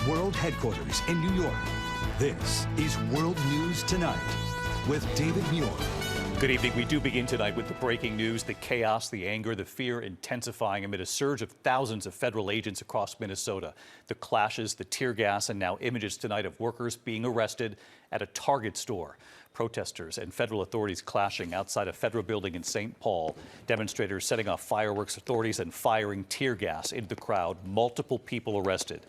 world headquarters in New York. This is World News Tonight with David Muir. Good evening. We do begin tonight with the breaking news, the chaos, the anger, the fear intensifying amid a surge of thousands of federal agents across Minnesota. The clashes, the tear gas, and now images tonight of workers being arrested at a Target store. Protesters and federal authorities clashing outside a federal building in St. Paul. Demonstrators setting off fireworks, authorities and firing tear gas into the crowd. Multiple people arrested.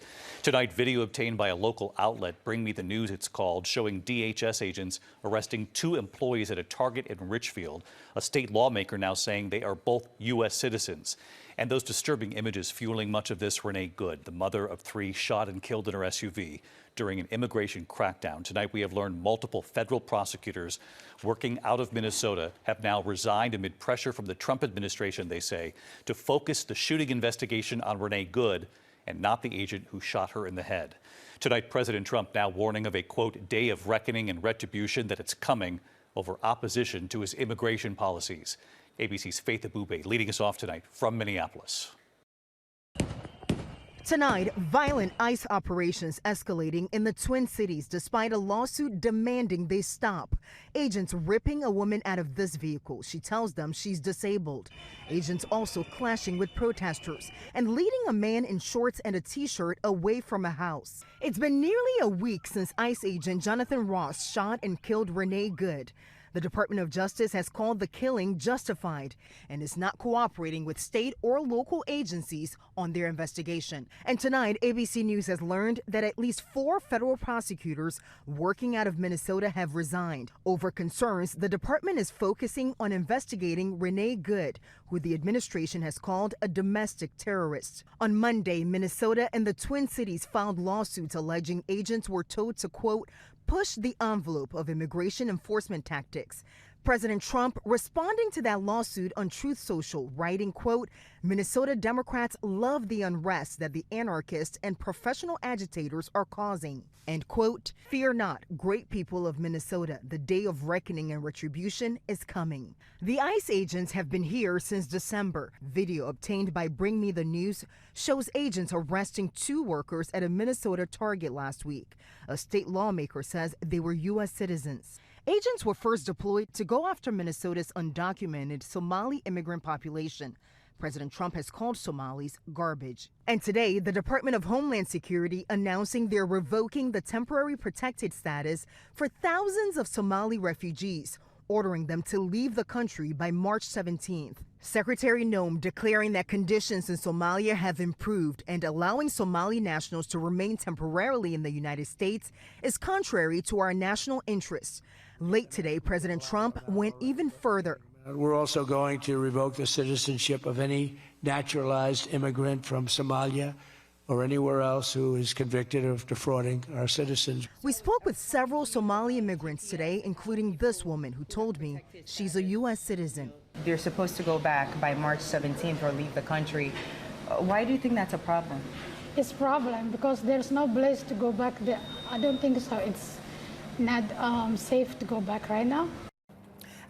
Tonight, video obtained by a local outlet, Bring Me the News it's called, showing DHS agents arresting 2 employees at a Target in Richfield. A state lawmaker now saying they are both U.S. citizens. And those disturbing images fueling much of this, Renee Good, the mother of 3 shot and killed in her SUV during an immigration crackdown. Tonight, we have learned multiple federal prosecutors working out of Minnesota have now resigned amid pressure from the Trump administration, they say, to focus the shooting investigation on Renee Good and not the agent who shot her in the head. Tonight, President Trump now warning of a, quote, day of reckoning and retribution that it's coming over opposition to his immigration policies. ABC's Faith Abube leading us off tonight from Minneapolis. Tonight, violent ICE operations escalating in the Twin Cities despite a lawsuit demanding they stop. Agents ripping a woman out of this vehicle. She tells them she's disabled. Agents also clashing with protesters and leading a man in shorts and a t-shirt away from a house. It's been nearly a week since ICE agent Jonathan Ross shot and killed Renee Good. The Department of Justice has called the killing justified and is not cooperating with state or local agencies on their investigation. And tonight, ABC News has learned that at least 4 federal prosecutors working out of Minnesota have resigned over concerns the department is focusing on investigating Renee Good, who the administration has called a domestic terrorist. On Monday, Minnesota and the Twin Cities filed lawsuits alleging agents were told to, quote, push the envelope of immigration enforcement tactics. President Trump responding to that lawsuit on Truth Social, writing, quote, Minnesota Democrats love the unrest that the anarchists and professional agitators are causing. End quote. Fear not, great people of Minnesota. The day of reckoning and retribution is coming. The ICE agents have been here since December. Video obtained by Bring Me the News shows agents arresting 2 workers at a Minnesota Target last week. A state lawmaker says they were U.S. citizens. Agents were first deployed to go after Minnesota's undocumented Somali immigrant population. President Trump has called Somalis garbage. And today, the Department of Homeland Security announcing they're revoking the temporary protected status for thousands of Somali refugees, ordering them to leave the country by March 17th. Secretary Noem declaring that conditions in Somalia have improved and allowing Somali nationals to remain temporarily in the United States is contrary to our national interests. Late today, President Trump went even further. We're also going to revoke the citizenship of any naturalized immigrant from Somalia or anywhere else who is convicted of defrauding our citizens. We spoke with several Somali immigrants today, including this woman who told me she's a U.S. citizen. They're supposed to go back by March 17th or leave the country. Why do you think that's a problem? It's a problem because there's no place to go back there. I don't think so. It's not safe to go back right now.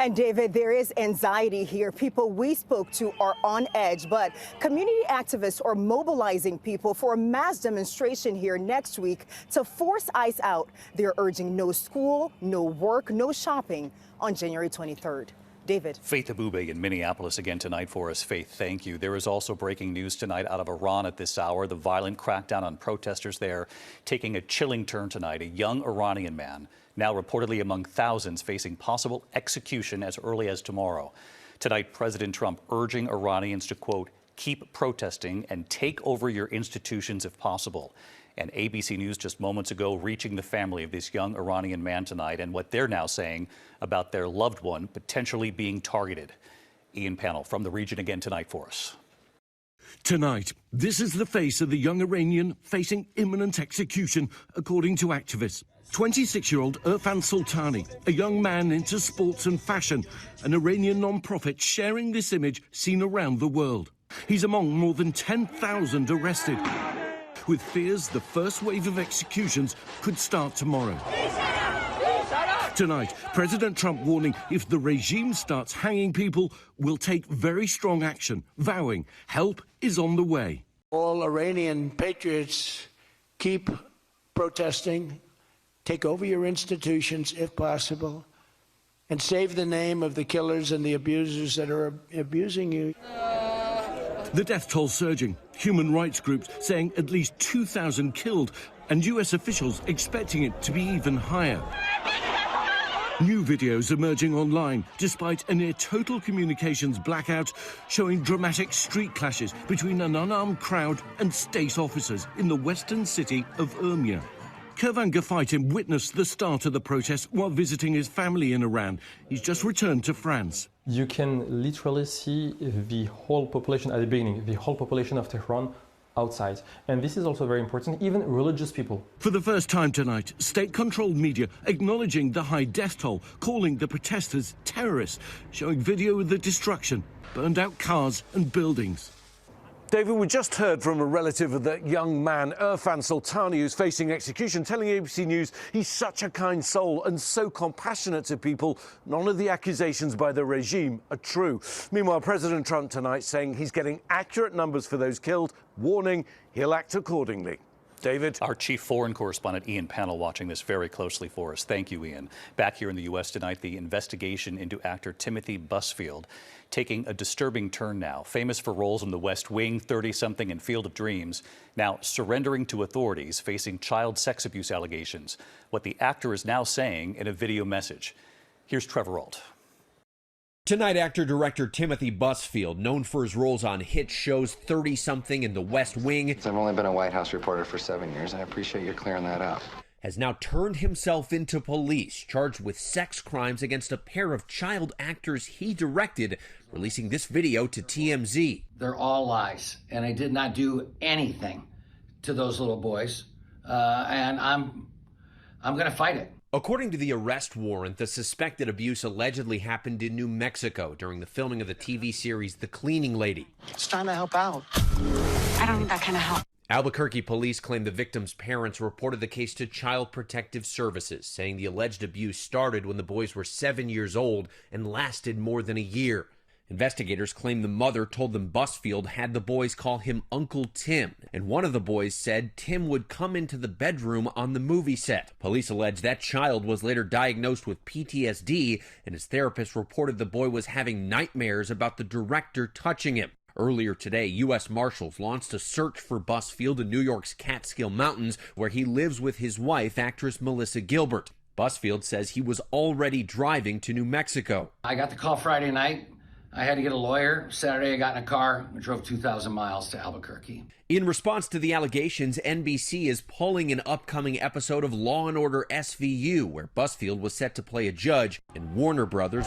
And David, there is anxiety here. People we spoke to are on edge, but community activists are mobilizing people for a mass demonstration here next week to force ICE out. They're urging no school, no work, no shopping on January 23rd. David. Faith Abube in Minneapolis again tonight for us. Faith, thank you. There is also breaking news tonight out of Iran at this hour. The violent crackdown on protesters there taking a chilling turn tonight. A young Iranian man now reportedly among thousands facing possible execution as early as tomorrow. Tonight, President Trump urging Iranians to, quote, keep protesting and take over your institutions if possible. And ABC News just moments ago reaching the family of this young Iranian man tonight and what they're now saying about their loved one potentially being targeted. Ian Pannell from the region again tonight for us. Tonight, this is the face of the young Iranian facing imminent execution, according to activists. 26-year-old Irfan Sultani, a young man into sports and fashion, an Iranian non-profit sharing this image seen around the world. He's among more than 10,000 arrested, with fears the first wave of executions could start tomorrow. Tonight, President Trump warning if the regime starts hanging people, will take very strong action, vowing help is on the way. All Iranian patriots keep protesting, take over your institutions if possible, and save the name of the killers and the abusers that are abusing you. The death toll surging, human rights groups saying at least 2,000 killed, and US officials expecting it to be even higher. New videos emerging online, despite a near-total communications blackout, showing dramatic street clashes between an unarmed crowd and state officers in the western city of Urmia. Kervan Gafaitim witnessed the start of the protest while visiting his family in Iran. He's just returned to France. You can literally see the whole population at the beginning, the whole population of Tehran outside. And this is also very important, even religious people. For the first time tonight, state-controlled media acknowledging the high death toll, calling the protesters terrorists, showing video of the destruction, burned out cars and buildings. David, we just heard from a relative of the young man, Irfan Sultani, who's facing execution, telling ABC News he's such a kind soul and so compassionate to people. None of the accusations by the regime are true. Meanwhile, President Trump tonight saying he's getting accurate numbers for those killed, warning he'll act accordingly. David? Our chief foreign correspondent, Ian Pannell, watching this very closely for us. Thank you, Ian. Back here in the U.S. tonight, the investigation into actor Timothy Busfield taking a disturbing turn now. Famous for roles in The West Wing, 30-something, and Field of Dreams, now surrendering to authorities, facing child sex abuse allegations. What the actor is now saying in a video message. Here's Trevor Ault. Tonight, actor-director Timothy Busfield, known for his roles on hit shows 30-something and The West Wing. I've only been a White House reporter for 7 years. I appreciate you clearing that up. Has now turned himself into police, charged with sex crimes against a pair of child actors he directed, releasing this video to TMZ. They're all lies, and I did not do anything to those little boys, and I'm going to fight it. According to the arrest warrant, the suspected abuse allegedly happened in New Mexico during the filming of the TV series The Cleaning Lady. Just trying to help out. I don't need that kind of help. Albuquerque police claim the victim's parents reported the case to Child Protective Services, saying the alleged abuse started when the boys were 7 years old and lasted more than a year. Investigators claim the mother told them Busfield had the boys call him Uncle Tim, and one of the boys said Tim would come into the bedroom on the movie set. Police allege that child was later diagnosed with PTSD, and his therapist reported the boy was having nightmares about the director touching him. Earlier today, U.S. Marshals launched a search for Busfield in New York's Catskill Mountains, where he lives with his wife, actress Melissa Gilbert. Busfield says he was already driving to New Mexico. I got the call Friday night. I had to get a lawyer. Saturday, I got in a car and drove 2,000 miles to Albuquerque. In response to the allegations, NBC is pulling an upcoming episode of Law & Order SVU, where Busfield was set to play a judge, and Warner Brothers,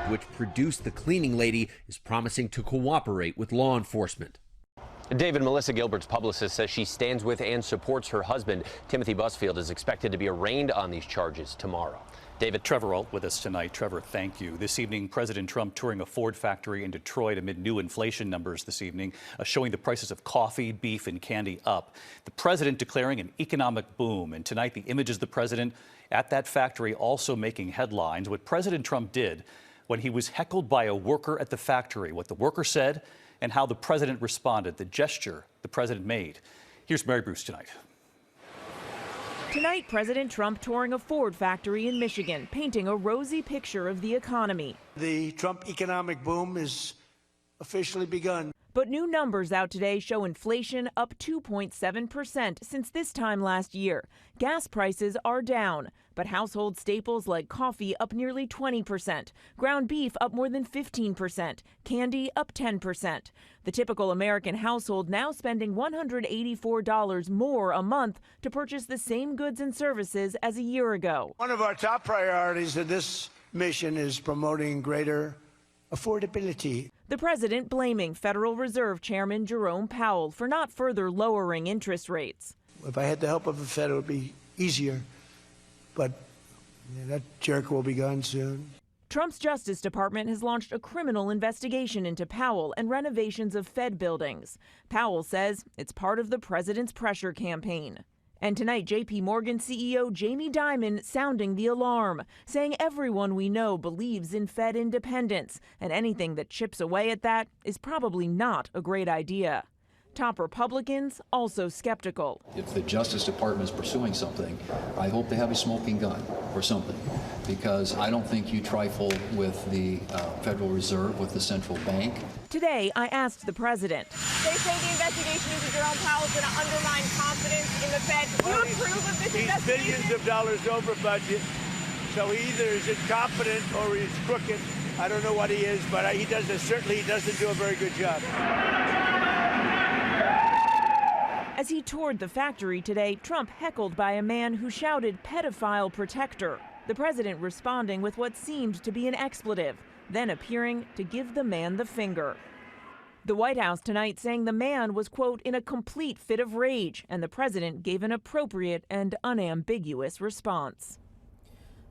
which produced The Cleaning Lady, is promising to cooperate with law enforcement. David, Melissa Gilbert's publicist says she stands with and supports her husband. Timothy Busfield is expected to be arraigned on these charges tomorrow. David. Trevor Ault with us tonight. Trevor, thank you. This evening, President Trump touring a Ford factory in Detroit amid new inflation numbers this evening, showing the prices of coffee, beef, and candy up. The president declaring an economic boom. And tonight, the images of the president at that factory also making headlines. What President Trump did when he was heckled by a worker at the factory, what the worker said, and how the president responded, the gesture the president made. Here's Mary Bruce tonight. Tonight, President Trump touring a Ford factory in Michigan, painting a rosy picture of the economy. The Trump economic boom is officially begun. But new numbers out today show inflation up 2.7% since this time last year. Gas prices are down, but household staples like coffee up nearly 20%, ground beef up more than 15%, candy up 10%. The typical American household now spending $184 more a month to purchase the same goods and services as a year ago. One of our top priorities in this mission is promoting greater affordability. The president blaming Federal Reserve Chairman Jerome Powell for not further lowering interest rates. If I had the help of the Fed, it would be easier, but that jerk will be gone soon. Trump's Justice Department has launched a criminal investigation into Powell and renovations of Fed buildings. Powell says it's part of the president's pressure campaign. And tonight, J.P. Morgan CEO Jamie Dimon sounding the alarm, saying everyone we know believes in Fed independence, and anything that chips away at that is probably not a great idea. Top Republicans also skeptical. If the Justice Department is pursuing something, I hope they have a smoking gun or something, because I don't think you trifle with the Federal Reserve, with the central bank. Today, I asked the president. They say the investigation into Jerome Powell is going to undermine confidence in the Fed. Do you approve of this investigation? Billions of dollars over budget, so he either is incompetent or he's crooked. I don't know what he is, but he certainly doesn't do a very good job. As he toured the factory today, Trump heckled by a man who shouted pedophile protector. The president responding with what seemed to be an expletive, then appearing to give the man the finger. The White House tonight saying the man was, quote, in a complete fit of rage, and the president gave an appropriate and unambiguous response.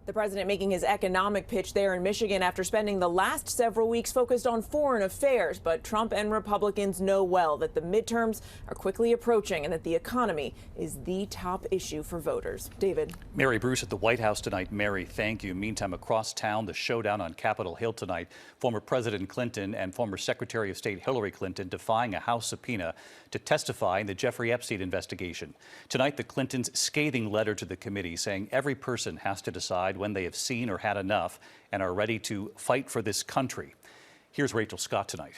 The president making his economic pitch there in Michigan after spending the last several weeks focused on foreign affairs. But Trump and Republicans know well that the midterms are quickly approaching and that the economy is the top issue for voters. David. Mary Bruce at the White House tonight. Mary, thank you. Meantime, across town, the showdown on Capitol Hill tonight. Former President Clinton and former Secretary of State Hillary Clinton defying a House subpoena to testify in the Jeffrey Epstein investigation. Tonight, the Clintons' scathing letter to the committee saying every person has to decide when they have seen or had enough and are ready to fight for this country. Here's Rachel Scott tonight.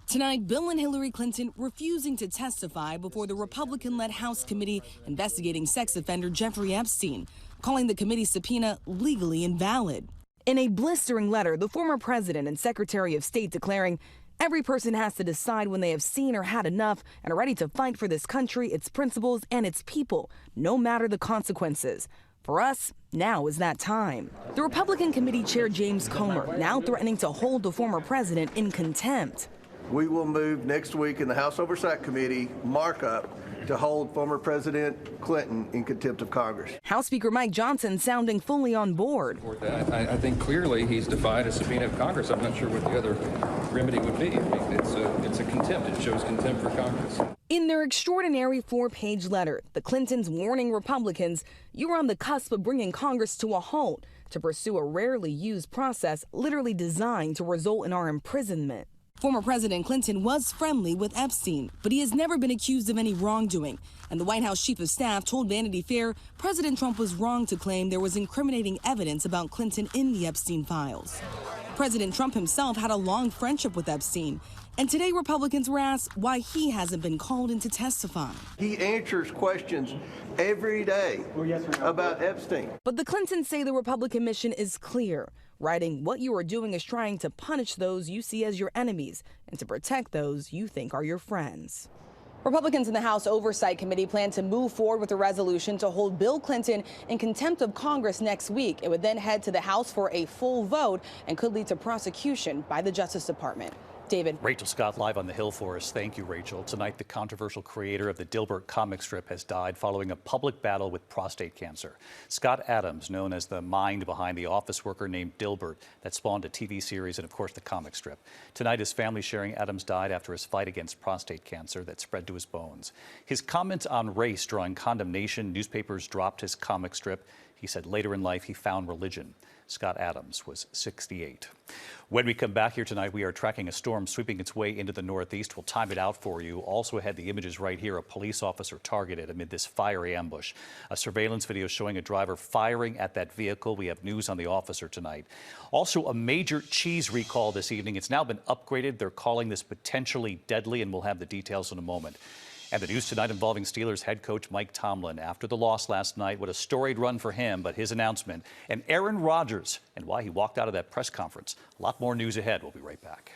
Tonight, Bill and Hillary Clinton refusing to testify before the Republican-led House committee investigating sex offender Jeffrey Epstein, calling the committee's subpoena legally invalid. In a blistering letter, the former president and Secretary of State declaring every person has to decide when they have seen or had enough and are ready to fight for this country, its principles, and its people, no matter the consequences. For us, now is that time. The Republican committee chair James Comer now threatening to hold the former president in contempt. We will move next week in the House Oversight Committee markup to hold former President Clinton in contempt of Congress. House Speaker Mike Johnson sounding fully on board. I think clearly he's defied a subpoena of Congress. I'm not sure what the other remedy would be. I mean, it's a contempt. It shows contempt for Congress. In their extraordinary 4-page letter, the Clintons warning Republicans you are on the cusp of bringing Congress to a halt to pursue a rarely used process literally designed to result in our imprisonment. Former President Clinton was friendly with Epstein, but he has never been accused of any wrongdoing. And the White House Chief of Staff told Vanity Fair President Trump was wrong to claim there was incriminating evidence about Clinton in the Epstein files. President Trump himself had a long friendship with Epstein. And today Republicans were asked why he hasn't been called in to testify. He answers questions every day about Epstein. But the Clintons say the Republican mission is clear. Writing, what you are doing is trying to punish those you see as your enemies and to protect those you think are your friends. Republicans in the House Oversight Committee plan to move forward with a resolution to hold Bill Clinton in contempt of Congress next week. It would then head to the House for a full vote and could lead to prosecution by the Justice Department. David. Rachel Scott live on the Hill for us. Thank you, Rachel. Tonight, the controversial creator of the Dilbert comic strip has died following a public battle with prostate cancer. Scott Adams, known as the mind behind the office worker named Dilbert that spawned a TV series and, of course, the comic strip. Tonight, his family sharing Adams died after his fight against prostate cancer that spread to his bones. His comments on race drawing condemnation, newspapers dropped his comic strip. He said later in life he found religion. Scott Adams was 68. When we come back here tonight, we are tracking a storm sweeping its way into the Northeast. We'll time it out for you. Also ahead, the images right here, a police officer targeted amid this fiery ambush. A surveillance video showing a driver firing at that vehicle. We have news on the officer tonight. Also, a major cheese recall this evening. It's now been upgraded. They're calling this potentially deadly, and we'll have the details in a moment. And the news tonight involving Steelers head coach Mike Tomlin. After the loss last night, what a storied run for him, but his announcement. And Aaron Rodgers and why he walked out of that press conference. A lot more news ahead. We'll be right back.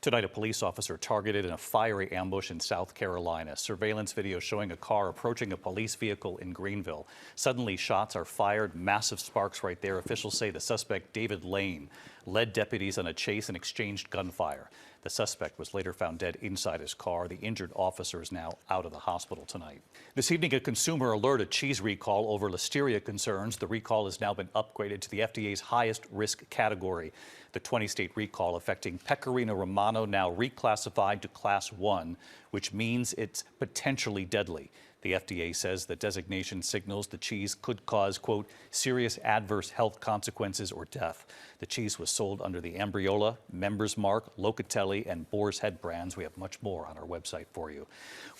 Tonight, a police officer targeted in a fiery ambush in South Carolina. Surveillance video showing a car approaching a police vehicle in Greenville. Suddenly, shots are fired, massive sparks right there. Officials say the suspect, David Lane, led deputies on a chase and exchanged gunfire. The suspect was later found dead inside his car. The injured officer is now out of the hospital tonight. This evening, a consumer alert, a cheese recall over listeria concerns. The recall has now been upgraded to the FDA's highest risk category. The 20-state recall affecting Pecorino Romano now reclassified to Class 1, which means it's potentially deadly. The FDA says the designation signals the cheese could cause, quote, serious adverse health consequences or death. The cheese was sold under the Ambriola, Members Mark, Locatelli, and Boar's Head brands. We have much more on our website for you.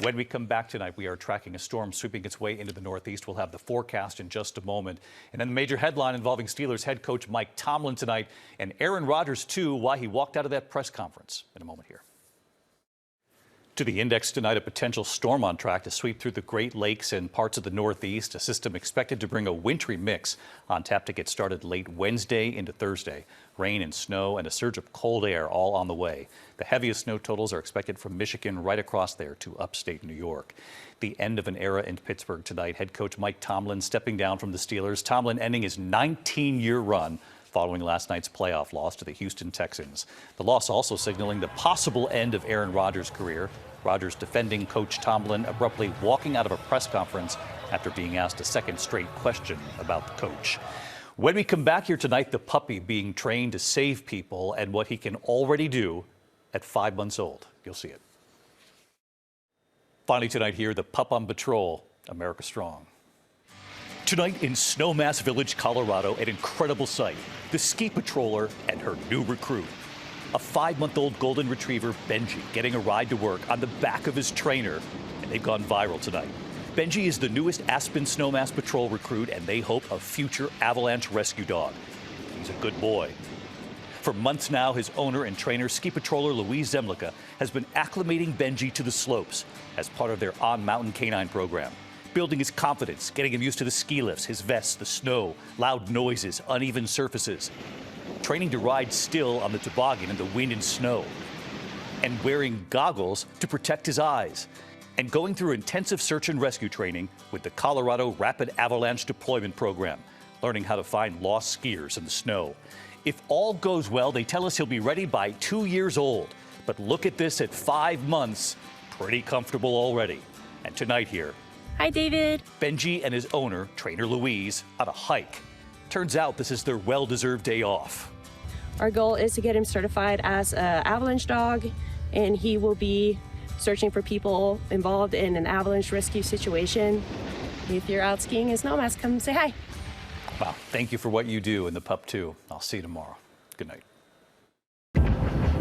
When we come back tonight, we are tracking a storm sweeping its way into the Northeast. We'll have the forecast in just a moment. And then the major headline involving Steelers head coach Mike Tomlin tonight, and Aaron Rodgers, too, why he walked out of that press conference in a moment here. To the index tonight, a potential storm on track to sweep through the Great Lakes and parts of the Northeast. A system expected to bring a wintry mix on tap to get started late Wednesday into Thursday. Rain and snow and a surge of cold air all on the way. The heaviest snow totals are expected from Michigan right across there to upstate New York. The end of an era in Pittsburgh tonight. Head coach Mike Tomlin stepping down from the Steelers. Tomlin ending his 19-year run following last night's playoff loss to the Houston Texans. The loss also signaling the possible end of Aaron Rodgers' career. Rodgers defending coach Tomlin abruptly walking out of a press conference after being asked a second straight question about the coach. When we come back here tonight, the puppy being trained to save people and what he can already do at 5 months old. You'll see it. Finally tonight here, the pup on patrol, America Strong. Tonight in Snowmass Village, Colorado, an incredible sight. The ski patroller and her new recruit. A 5-month-old golden retriever, Benji, getting a ride to work on the back of his trainer. And they've gone viral tonight. Benji is the newest Aspen Snowmass Patrol recruit, and they hope a future avalanche rescue dog. He's a good boy. For months now, his owner and trainer, ski patroller Louise Zemlicka, has been acclimating Benji to the slopes as part of their on-mountain canine program. Building his confidence, getting him used to the ski lifts, his vests, the snow, loud noises, uneven surfaces. Training to ride still on the toboggan in the wind and snow. And wearing goggles to protect his eyes. And going through intensive search and rescue training with the Colorado Rapid Avalanche Deployment Program, learning how to find lost skiers in the snow. If all goes well, they tell us he'll be ready by 2 years old. But look at this at 5 months, pretty comfortable already. And tonight here, hi, David. Benji and his owner, trainer Louise, on a hike. Turns out this is their well-deserved day off. Our goal is to get him certified as an avalanche dog, and he will be searching for people involved in an avalanche rescue situation. If you're out skiing in Snowmass, come say hi. Wow, thank you for what you do, and the pup too. I'll see you tomorrow. Good night.